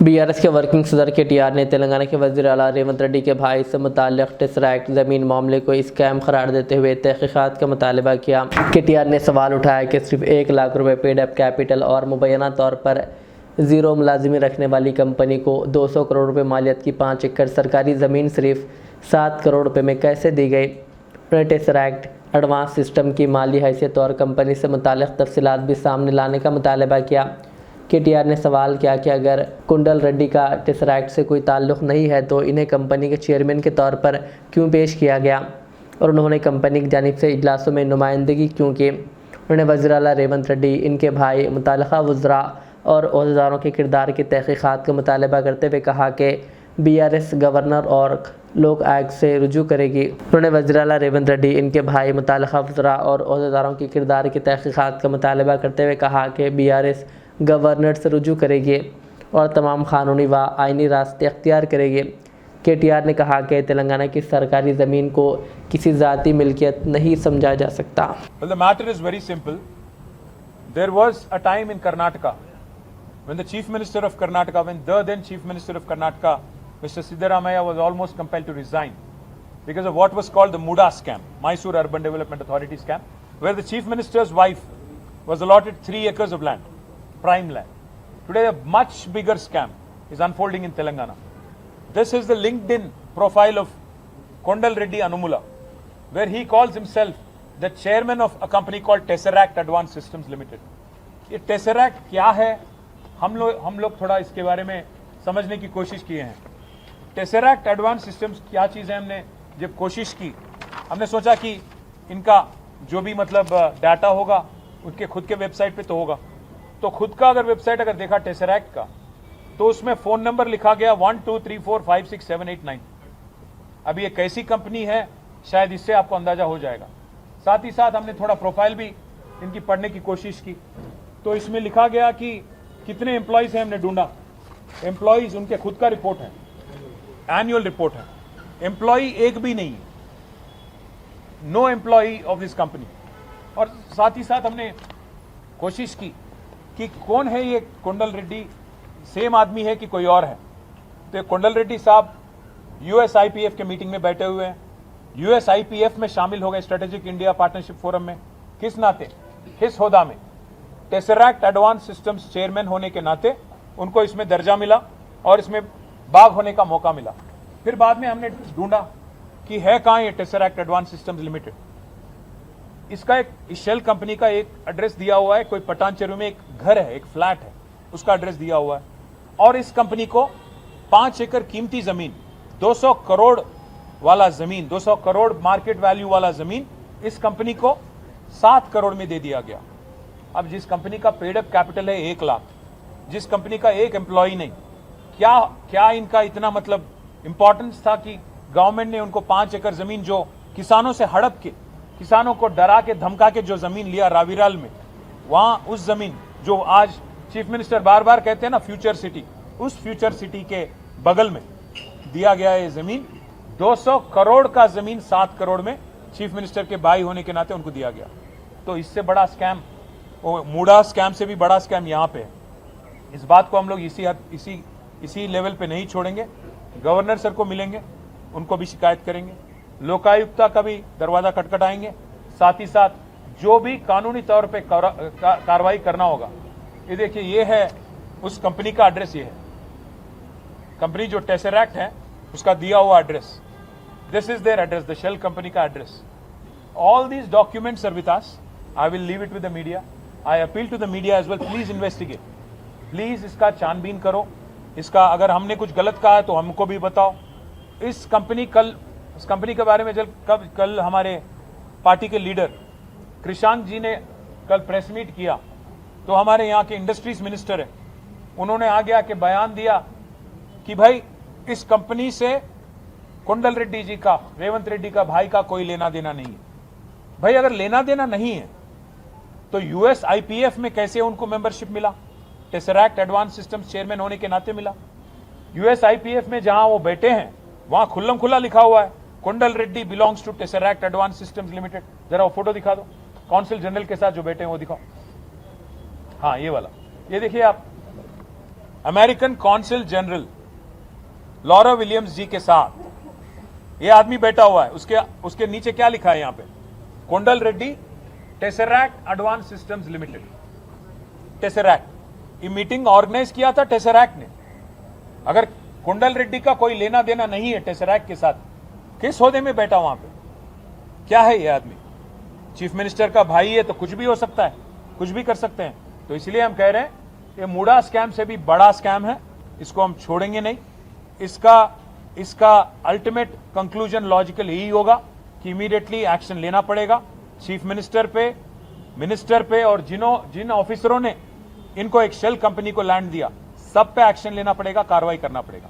BRS के working सदर KTR ने तेलंगाना के वज़ीर आला रेवंत रेड्डी के भाई से मुताल्लिक़ टेसरैक्ट ज़मीन मामले को स्कैम करार देते हुए तहक़ीक़ात का मुतालबा किया। केटीआर ने सवाल उठाया कि सिर्फ 1 लाख रुपये पेड अप कैपिटल और मुबैना तौर पर ज़ीरो मुलाजिमी रखने वाली कंपनी को 200 करोड़ रुपये मालियत की 5 एकड़ सरकारी ज़मीन सिर्फ 7 करोड़ रुपये में कैसे दी गई। उन्होंने टेसरैक्ट एडवांस सिस्टम की माली हैसियत और कंपनी से मुताल्लिक़ तफसीलात भी सामने लाने का मुतालबा किया। केटीआर ने सवाल किया कि अगर कुंडल रेड्डी का टेसरैक्ट से कोई ताल्लुक़ नहीं है तो इन्हें कंपनी के चेयरमैन के तौर पर क्यों पेश किया गया और उन्होंने कंपनी की जानिब से इजलासों में नुमाइंदगी क्यों की। उन्होंने वज़ीर आला रेवंत रेड्डी, इनके भाई, मुतल्लिक़ा वज़रा और ओहदेदारों के किरदार की तहक़ीक़ात का मुतालबा करते हुए कहा कि बीआरएस गवर्नर और लोक आयोग से रुजू करेगी। उन्होंने वज़ीर आला रेवंत रेड्डी, इनके भाई, मुतल्लिक़ा वज़रा और ओहदेदारों के किरदार की तहक़ीक़ात का मुतालबा करते हुए कहा कि बीआरएस गवर्नर से रुजू करेगी और तमाम कानूनी व आइनी रास्ते अख्तियार करेगी। केटीआर ने कहा कि तेलंगाना की सरकारी ज़मीन को किसी ज़ाती मिल्कियत नहीं समझा जा सकता। Well, the matter is very simple. There was a time in Karnataka when the Chief Minister of Karnataka, when the then Chief Minister of Karnataka, Mr. Siddaramaiah, was almost compelled to resign because of what was called the Muda scam, Mysore Urban Development Authority scam, where the Chief Minister's wife was allotted 3 acres of land, prime land. Today, a much bigger scam is unfolding in Telangana. This is the LinkedIn profile of Kondal Reddy Anumula, where he calls himself the chairman of a company called Tesseract Advanced Systems Limited. ये Tesseract क्या है, हम लोग थोड़ा इसके बारे में समझने की कोशिश किए हैं। Tesseract Advanced Systems क्या चीज़ है, हमने जब कोशिश की, हमने सोचा कि इनका जो भी मतलब डाटा होगा उनके खुद के वेबसाइट पे तो होगा, तो खुद का अगर वेबसाइट अगर देखा Tesseract का, तो उसमें फ़ोन नंबर लिखा गया 1234567889। अभी ये कैसी कंपनी है शायद इससे आपको अंदाजा हो जाएगा। साथ ही साथ हमने थोड़ा प्रोफाइल भी इनकी पढ़ने की कोशिश की, तो इसमें लिखा गया कि कितने एम्प्लॉयज़ हैं हमने ढूंढा। एम्प्लॉयज़ उनके खुद का रिपोर्ट है, एनुअल रिपोर्ट है, एम्प्लॉय एक भी नहीं, no employee of this company. और साथ ही साथ हमने कोशिश की कि कौन है ये कुंडल रेड्डी, सेम आदमी है कि कोई और है। तो ये कुंडल रेड्डी साहब यूएसआईपीएफ के मीटिंग में बैठे हुए हैं, यूएसआईपीएफ में शामिल हो गए स्ट्रेटेजिक इंडिया पार्टनरशिप फोरम में। किस नाते, किस होदा में? टेसरैक्ट एडवांस सिस्टम्स चेयरमैन होने के नाते उनको इसमें दर्जा मिला और इसमें बाग होने का मौका मिला। फिर बाद में हमने ढूंढा कि है कहाँ ये टेसरैक्ट एडवांस सिस्टम्स लिमिटेड। इसका एक शेल कंपनी का एक एड्रेस दिया हुआ है, कोई पटानचेरू में एक घर है, एक फ्लैट है, उसका एड्रेस दिया हुआ है। और इस कंपनी को 5 एकड़ कीमती जमीन, 200 करोड़ वाला जमीन, 200 करोड़ मार्केट वैल्यू वाला जमीन इस कंपनी को 7 करोड़ में दे दिया गया। अब जिस कंपनी का पेड अप कैपिटल है 1 लाख, जिस कंपनी का एक एम्प्लॉय नहीं, क्या इनका इतना मतलब इंपॉर्टेंस था कि गवर्नमेंट ने उनको 5 एकड़ जमीन जो किसानों से हड़प के, किसानों को डरा के धमका के जो जमीन लिया रावीराल में, वहां उस जमीन जो आज चीफ मिनिस्टर बार बार कहते हैं ना फ्यूचर सिटी, उस फ्यूचर सिटी के बगल में दिया गया ये जमीन। 200 करोड़ का जमीन 7 करोड़ में चीफ मिनिस्टर के भाई होने के नाते उनको दिया गया। तो इससे बड़ा स्कैम, मूडा स्कैम से भी बड़ा स्कैम यहाँ पे है। इस बात को हम लोग इसी लेवल पे नहीं छोड़ेंगे। गवर्नर सर को मिलेंगे, उनको भी शिकायत करेंगे, लोकायुक्ता का भी दरवाजा खटखटाएंगे। साथ ही साथ जो भी कानूनी तौर पे कार्रवाई करना होगा। ये देखिए, ये है उस कंपनी का एड्रेस, ये है कंपनी जो टेसरैक्ट है उसका दिया हुआ address. This is their address, the shell company का address. All these documents are with us. I will leave it with the media. I appeal to the media as well, please investigate, please इसका छानबीन करो। इसका अगर हमने कुछ गलत कहा है तो हमको भी बताओ। इस कंपनी के बारे में कल हमारे पार्टी के लीडर कृषांक जी ने कल प्रेस मीट किया, तो हमारे यहाँ के इंडस्ट्रीज मिनिस्टर है, उन्होंने आगे आके बयान दिया कि भाई इस कंपनी से कुंडल रेड्डी जी का, रेवंत रेड्डी का भाई का कोई लेना देना नहीं है। भाई अगर लेना देना नहीं है तो यूएसआईपीएफ में कैसे उनको मेंबरशिप मिला? टेसरैक्ट एडवांस सिस्टम्स चेयरमैन होने के नाते मिला। यूएसआईपीएफ में जहां वो बैठे हैं वहां खुल्लम खुल्ला लिखा हुआ है Kundal Reddy belongs to Tesseract advance systems limited. जरा वो फोटो दिखा दो, काउंसिल जनरल के साथ जो बैठे हैं वो दिखाओ। हाँ, ये वाला, ये देखिए आप, American consul general Laura Williams ji के साथ ये आदमी बैठा हुआ है। उसके नीचे क्या लिखा है यहां पे? Kondal Reddy Tesseract advance systems limited. Tesseract, ये मीटिंग ऑर्गेनाइज किया था टेसरैक्ट ने। अगर कोंडल रेड्डी का कोई लेना देना नहीं है टेसरैक्ट के साथ, किस ओहदे में बैठा वहां पे? क्या है ये आदमी? चीफ मिनिस्टर का भाई है तो कुछ भी हो सकता है, कुछ भी कर सकते हैं। तो इसलिए हम कह रहे हैं ये मूडा स्कैम से भी बड़ा स्कैम है, इसको हम छोड़ेंगे नहीं। इसका अल्टीमेट कंक्लूजन लॉजिकल यही होगा कि इमीडिएटली एक्शन लेना पड़ेगा चीफ मिनिस्टर पे और जिन ऑफिसरों ने इनको एक शेल कंपनी को लैंड दिया, सब पे एक्शन लेना पड़ेगा, कार्रवाई करना पड़ेगा।